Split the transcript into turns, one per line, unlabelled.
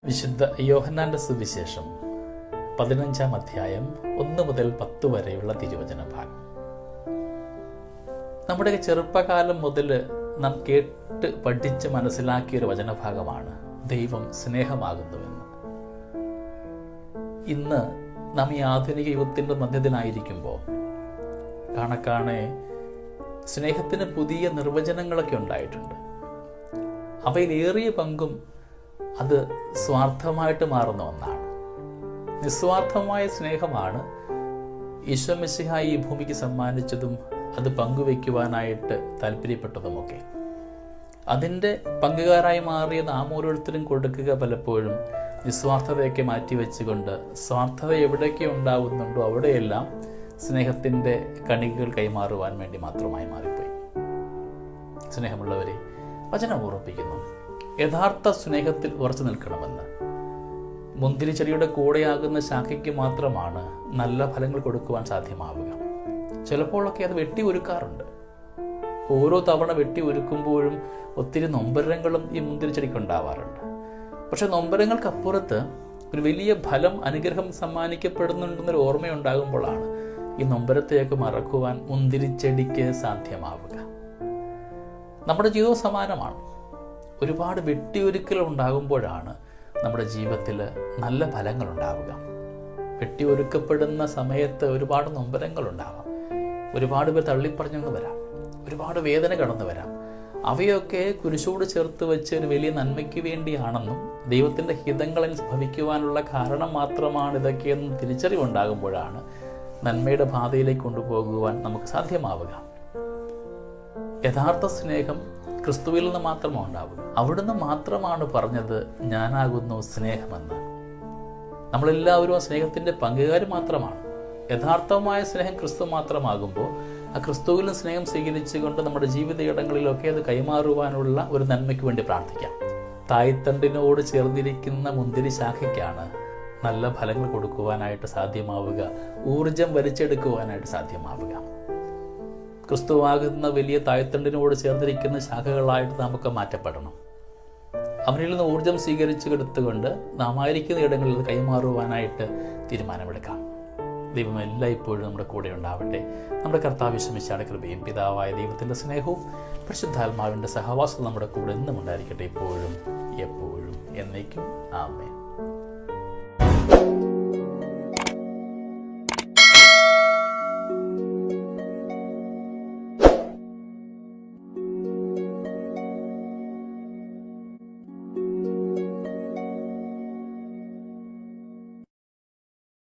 വിശുദ്ധ യോഹന്നാന്റെ സുവിശേഷം 15-ാം അധ്യായം 1 മുതൽ 10 വരെയുള്ള തിരുവചന ഭാഗം. നമ്മുടെ ചെറുപ്പകാലം മുതൽ നാം കേട്ട് പഠിച്ച് മനസ്സിലാക്കിയൊരു വചനഭാഗമാണ് ദൈവം സ്നേഹമാകുന്നുവെന്ന്. ഇന്ന് നാം ഈ ആധുനിക യുഗത്തിൻ്റെ മധ്യത്തിലായിരിക്കുമ്പോൾ കാണെ സ്നേഹത്തിന് പുതിയ നിർവചനങ്ങളൊക്കെ ഉണ്ടായിട്ടുണ്ട്. അവയിലേറിയ പങ്കും അത് സ്വാർത്ഥമായിട്ട് മാറുന്ന ഒന്നാണ്. നിസ്വാർത്ഥമായ സ്നേഹമാണ് ഈശോ മിശിഹ ഈ ഭൂമിക്ക് സമ്മാനിച്ചതും അത് പങ്കുവയ്ക്കുവാനായിട്ട് താല്പര്യപ്പെട്ടതുമൊക്കെ. അതിൻ്റെ പങ്കുകാരായി മാറിയ നാം ഓരോരുത്തരും കൊടുക്കുക പലപ്പോഴും നിസ്വാർത്ഥതയൊക്കെ മാറ്റിവെച്ചുകൊണ്ട് സ്വാർത്ഥത എവിടെയൊക്കെ ഉണ്ടാവുന്നുണ്ടോ അവിടെയെല്ലാം സ്നേഹത്തിൻ്റെ കണികകൾ കൈമാറുവാൻ വേണ്ടി മാത്രമായി മാറിപ്പോയി. സ്നേഹമുള്ളവരെ, വചനം ഓർമ്മിപ്പിക്കുന്നു, യഥാർത്ഥ സ്നേഹത്തിൽ ഉറച്ചു നിൽക്കണമെന്ന്. മുന്തിരിച്ചെടിയുടെ കൂടെയാകുന്ന ശാഖയ്ക്ക് മാത്രമാണ് നല്ല ഫലങ്ങൾ കൊടുക്കുവാൻ സാധ്യമാവുക. ചിലപ്പോഴൊക്കെ അത് വെട്ടി ഒരുക്കാറുണ്ട്. ഓരോ തവണ വെട്ടി ഒരുക്കുമ്പോഴും ഒത്തിരി നൊമ്പരങ്ങളും ഈ മുന്തിരിച്ചെടിക്ക് ഉണ്ടാവാറുണ്ട്. പക്ഷെ നൊമ്പരങ്ങൾക്കപ്പുറത്ത് ഒരു വലിയ ഫലം, അനുഗ്രഹം സമ്മാനിക്കപ്പെടുന്നുണ്ടെന്നൊരു ഓർമ്മയുണ്ടാകുമ്പോഴാണ് ഈ നൊമ്പരത്തെയൊക്കെ മറക്കുവാൻ മുന്തിരിച്ചെടിക്ക് സാധ്യമാവുക. നമ്മുടെ ജീവിതവും സമാനമാണ്. ഒരുപാട് വെട്ടിയൊരുക്കൽ ഉണ്ടാകുമ്പോഴാണ് നമ്മുടെ ജീവിതത്തിൽ നല്ല ഫലങ്ങൾ ഉണ്ടാവുക. വെട്ടിയൊരുക്കപ്പെടുന്ന സമയത്ത് ഒരുപാട് നൊമ്പരങ്ങൾ ഉണ്ടാവാം, ഒരുപാട് പേർ തള്ളിപ്പറഞ്ഞെന്ന് വരാം, ഒരുപാട് വേദന കടന്നു വരാം. അവയൊക്കെ കുരിശോട് ചേർത്ത് വെച്ച് ഒരു വലിയ നന്മയ്ക്ക് വേണ്ടിയാണെന്നും ദൈവത്തിൻ്റെ ഹിതങ്ങളിൽ ഭവിക്കുവാനുള്ള കാരണം മാത്രമാണ് ഇതൊക്കെയെന്നും തിരിച്ചറിവുണ്ടാകുമ്പോഴാണ് നന്മയുടെ പാതയിലേക്ക് കൊണ്ടുപോകുവാൻ നമുക്ക് സാധ്യമാവുക. യഥാർത്ഥ സ്നേഹം ക്രിസ്തുവിൽ നിന്ന് മാത്രമാണ് ഉണ്ടാവുക. അവിടുന്ന് മാത്രമാണ് പറഞ്ഞത്, ഞാനാകുന്നു സ്നേഹമെന്ന്. നമ്മളെല്ലാവരും ആ സ്നേഹത്തിൻ്റെ പങ്കുകാർ മാത്രമാണ്. യഥാർത്ഥമായ സ്നേഹം ക്രിസ്തു മാത്രമാകുമ്പോൾ ആ ക്രിസ്തുവിലും സ്നേഹം സ്വീകരിച്ചുകൊണ്ട് നമ്മുടെ ജീവിതയിടങ്ങളിലൊക്കെ അത് കൈമാറുവാനുള്ള ഒരു നന്മയ്ക്ക് വേണ്ടി പ്രാർത്ഥിക്കാം. തായ്തണ്ടിനോട് ചേർന്നിരിക്കുന്ന മുന്തിരി ശാഖയ്ക്കാണ് നല്ല ഫലങ്ങൾ കൊടുക്കുവാനായിട്ട് സാധ്യമാവുക, ഊർജം വലിച്ചെടുക്കുവാനായിട്ട് സാധ്യമാവുക. ക്രിസ്തുവാകുന്ന വലിയ തായ്തണ്ടിനോട് ചേർന്നിരിക്കുന്ന ശാഖകളായിട്ട് നമുക്ക് മാറ്റപ്പെടണം. അവനിൽ നിന്ന് ഊർജം സ്വീകരിച്ചെടുത്തുകൊണ്ട് നാം ആയിരിക്കുന്ന ഇടങ്ങളിൽ അത് കൈമാറുവാനായിട്ട് തീരുമാനമെടുക്കാം. ദൈവം എല്ലായ്പ്പോഴും നമ്മുടെ കൂടെ ഉണ്ടാവട്ടെ. നമ്മുടെ കർത്താവ് യേശു മിശിഹായുടെ കൃപയും പിതാവായ ദൈവത്തിൻ്റെ സ്നേഹവും പരിശുദ്ധാത്മാവിൻ്റെ സഹവാസവും നമ്മുടെ കൂടെ എന്നും ഉണ്ടായിരിക്കട്ടെ, ഇപ്പോഴും എപ്പോഴും എന്നേക്കും. ആമേൻ.